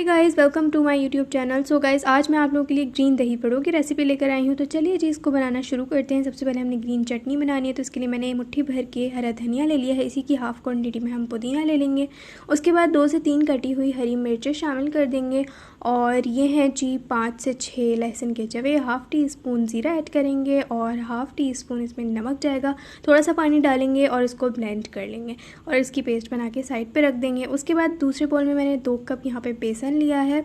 Hey guys, welcome to my YouTube channel. So guys, आज मैं आप लोगों के लिए ग्रीन दही बड़ों की रेसिपी लेकर आई हूँ। तो चलिए जी, इसको बनाना शुरू करते हैं। सबसे पहले हमने ग्रीन चटनी बनानी है, तो इसके लिए मैंने मुट्ठी भर के हरा धनिया ले लिया है। इसी की हाफ़ क्वांटिटी में हम पुदीना ले लेंगे। उसके बाद 2 से 3 कटी हुई हरी मिर्चें शामिल कर देंगे। और ये हैं जी 5 से 6 लहसुन के जवे, हाफ़ टी स्पून ज़ीरा ऐड करेंगे और हाफ़ टी स्पून इसमें नमक जाएगा। थोड़ा सा पानी डालेंगे और इसको ब्लेंड कर लेंगे और इसकी पेस्ट बना के साइड पे रख देंगे। उसके बाद दूसरे बोल में मैंने 2 कप यहाँ पे बेसन लिया है।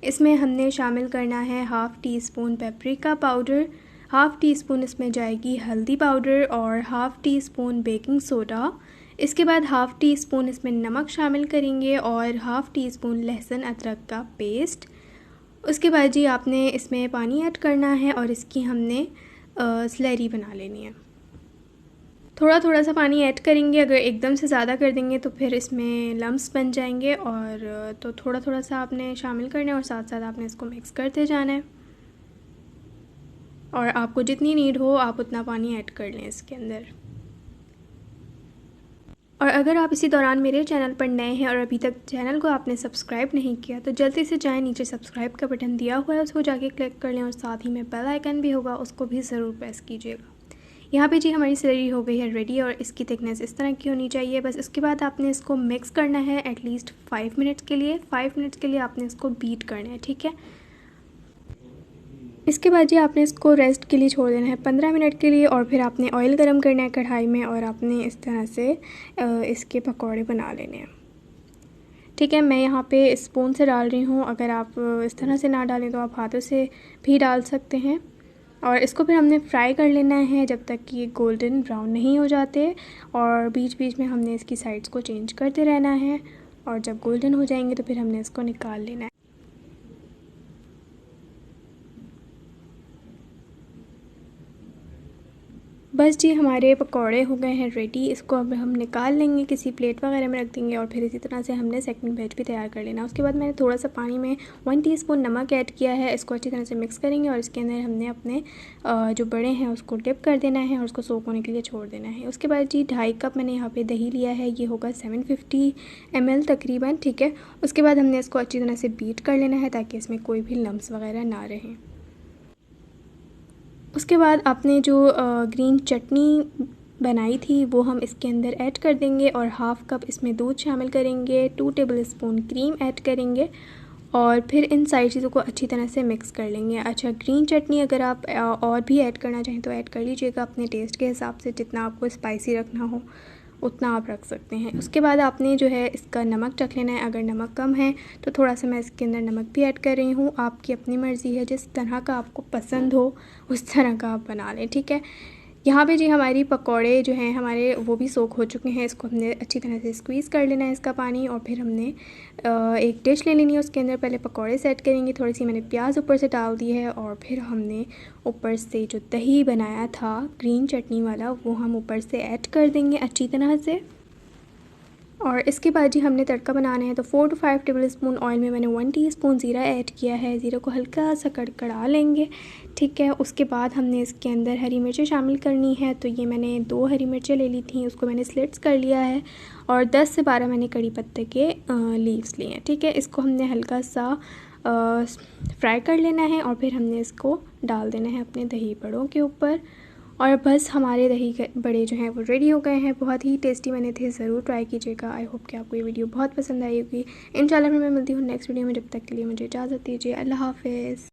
इसमें हमने शामिल करना है half tea spoon paprika powder, half tea spoon इसमें जाएगी हल्दी पाउडर और half tea spoon baking soda. इसके बाद हाफ़ टी स्पून इसमें नमक शामिल करेंगे और हाफ़ टी स्पून लहसुन अदरक का पेस्ट। उसके बाद जी आपने इसमें पानी ऐड करना है और इसकी हमने स्लरी बना लेनी है। थोड़ा थोड़ा सा पानी ऐड करेंगे, अगर एकदम से ज़्यादा कर देंगे तो फिर इसमें लम्स बन जाएंगे। और तो थोड़ा थोड़ा सा आपने शामिल करना है और साथ साथ आपने इसको मिक्स करते जाना है। और आपको जितनी नीड हो आप उतना पानी ऐड कर लें इसके अंदर। और अगर आप इसी दौरान मेरे चैनल पर नए हैं और अभी तक चैनल को आपने सब्सक्राइब नहीं किया तो जल्दी से जाएं, नीचे सब्सक्राइब का बटन दिया हुआ है, उसको जाके क्लिक कर लें और साथ ही में बेल आइकन भी होगा, उसको भी ज़रूर प्रेस कीजिएगा। यहाँ पे जी हमारी स्लरी हो गई है रेडी और इसकी थिकनेस इस तरह की होनी चाहिए। बस इसके बाद आपने इसको मिक्स करना है एटलीस्ट 5 मिनट्स के लिए। 5 मिनट्स के लिए आपने इसको बीट करना है, ठीक है। इसके बाद जी आपने इसको रेस्ट के लिए छोड़ देना है 15 मिनट के लिए। और फिर आपने ऑयल गरम करना है कढ़ाई में और आपने इस तरह से इसके पकौड़े बना लेने हैं, ठीक है। मैं यहाँ पे स्पून से डाल रही हूँ, अगर आप इस तरह से ना डालें तो आप हाथों से भी डाल सकते हैं। और इसको फिर हमने फ्राई कर लेना है जब तक कि ये गोल्डन ब्राउन नहीं हो जाते। और बीच बीच में हमने इसकी साइड्स को चेंज करते रहना है और जब गोल्डन हो जाएंगे तो फिर हमने इसको निकाल लेना है। बस जी हमारे पकौड़े हो गए हैं रेडी। इसको अब हम निकाल लेंगे, किसी प्लेट वगैरह में रख देंगे। और फिर इसी तरह से हमने सेकंड बैच भी तैयार कर लेना। उसके बाद मैंने थोड़ा सा पानी में 1 टीस्पून नमक ऐड किया है। इसको अच्छी तरह से मिक्स करेंगे और इसके अंदर हमने अपने जो बड़े हैं उसको डिप कर देना है और उसको सोक होने के लिए छोड़ देना है। उसके बाद जी 2.5 कप मैंने यहाँ पर दही लिया है, ये होगा 750 ml तकरीबन, ठीक है। उसके बाद हमने इसको अच्छी तरह से बीट कर लेना है ताकि इसमें कोई भी लम्स वगैरह ना रहें। उसके बाद आपने जो ग्रीन चटनी बनाई थी वो हम इसके अंदर ऐड कर देंगे और हाफ़ कप इसमें दूध शामिल करेंगे, 2 टेबलस्पून क्रीम ऐड करेंगे और फिर इन सारी चीज़ों को अच्छी तरह से मिक्स कर लेंगे। अच्छा, ग्रीन चटनी अगर आप और भी ऐड करना चाहें तो ऐड कर लीजिएगा अपने टेस्ट के हिसाब से, जितना आपको स्पाइसी रखना हो उतना आप रख सकते हैं। उसके बाद आपने जो है इसका नमक चख लेना है, अगर नमक कम है तो थोड़ा सा मैं इसके अंदर नमक भी ऐड कर रही हूँ। आपकी अपनी मर्ज़ी है, जिस तरह का आपको पसंद हो उस तरह का आप बना लें, ठीक है। यहाँ पे जी हमारी पकौड़े जो हैं हमारे वो भी सोख हो चुके हैं। इसको हमने अच्छी तरह से स्क्वीज़ कर लेना है इसका पानी और फिर हमने एक डिश ले लेनी है। उसके अंदर पहले पकौड़े सेट करेंगे, थोड़ी सी मैंने प्याज ऊपर से डाल दी है और फिर हमने ऊपर से जो दही बनाया था ग्रीन चटनी वाला वो हम ऊपर से ऐड कर देंगे अच्छी तरह से। और इसके बाद जी हमने तड़का बनाना है, तो 4 to 5 टेबलस्पून ऑयल में मैंने 1 टीस्पून ज़ीरा ऐड किया है। ज़ीरा को हल्का सा कड़कड़ा लेंगे, ठीक है। उसके बाद हमने इसके अंदर हरी मिर्चें शामिल करनी है, तो ये मैंने 2 हरी मिर्चें ले ली थी, उसको मैंने स्लिट्स कर लिया है। और 10 से 12 मैंने कड़ी पत्ते के लीव्स लिए हैं, ठीक है। इसको हमने हल्का सा फ्राई कर लेना है और फिर हमने इसको डाल देना है अपने दही बड़ों के ऊपर। और बस हमारे दही बड़े जो हैं वो रेडी हो गए हैं। बहुत ही टेस्टी बने थे, ज़रूर ट्राई कीजिएगा। आई होप कि आपको ये वीडियो बहुत पसंद आई होगी। इंशाल्लाह फिर मैं मिलती हूँ नेक्स्ट वीडियो में, जब तक के लिए मुझे इजाज़त दीजिए। अल्लाह हाफ़िज़।